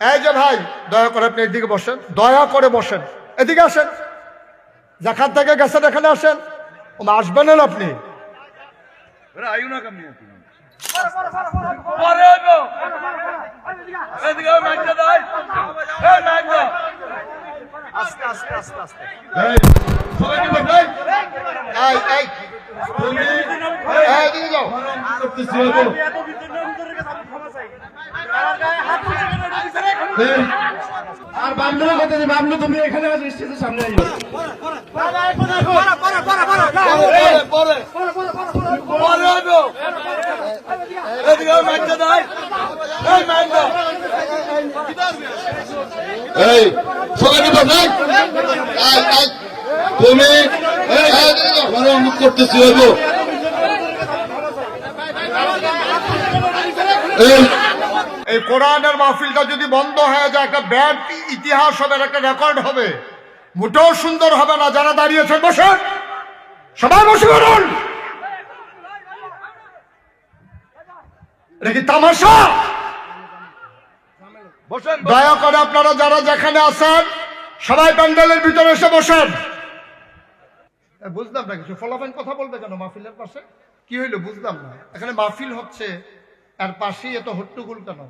এই যে ভাই, দয়া করে আপনি এদিকে বসেন, দয়া করে বসেন, এদিকে আসেন। যেখান থেকে গেছেন এখানে আসেন। আসবেন না আপনি? আর বামনুর কথা যে বামনু তুমি এখানে স্টেজের সামনে আইও। তুমি অমুক করতেছি হইব। এই কোরআনের মাহফিলটা যদি বন্ধ হয়ে যায়, একটা ব্যাড ইতিহাস হবে, একটা রেকর্ড হবে, মোটেও সুন্দর হবে না। যারা দাঁড়িয়েছেন বসেন, সবাই বসে পড়ুন। এটা কি তামাশা? দয়া করে আপনারা যারা যেখানে আছেন সবাই প্যান্ডেলের ভিতরে এসে বসেন। বুঝলাম না কিছু, ফলাফল কথা বলবে কেন মাহফিলের পাশে? কি হইলো বুঝলাম না। এখানে মাহফিল হচ্ছে, আর পাশেই এত হট্টগোল কেন?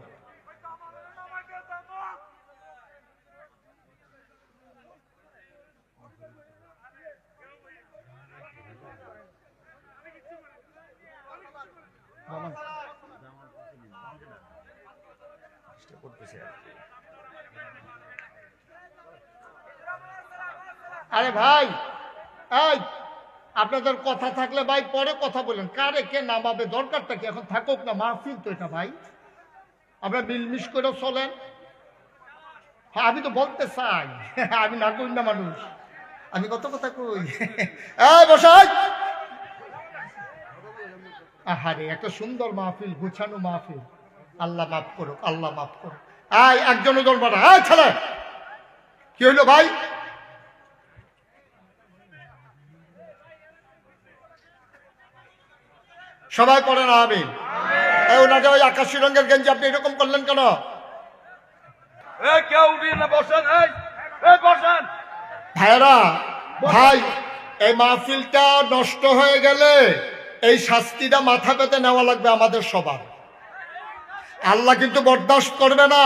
আরে ভাই, এই আপনাদের কথা থাকলে ভাই পরে কথা বলেন। কারে কে নামাবে দরকারটা কি? এখন থাকুক না, মাহফিল তো এটা ভাই, আমরা মিলমিশ করে চলেন। হ্যাঁ আমি তো বলতে চাই, আমি না কই না মানুষ, আমি কত কথা কই। এই বসাই, আহারে একটা সুন্দর মাহফিল, গুছানো মাহফিল। আল্লাহ মাফ করো, আল্লাহ মাফ করো। এই একজন ধরবা না। এই ছেলে, কি হইলো ভাই? সবাই পড়েন আমিন। এই ওনাটা ওই আকাশী রঙের গেঞ্জি, আপনি এরকম করলেন কেন? ভাইরা ভাই, এই মাহফিলটা নষ্ট হয়ে গেলে এই শাস্তিটা মাথা পেতে নেওয়া লাগবে আমাদের সবার। আল্লাহ কিন্তু বরদাস্ত করবে না।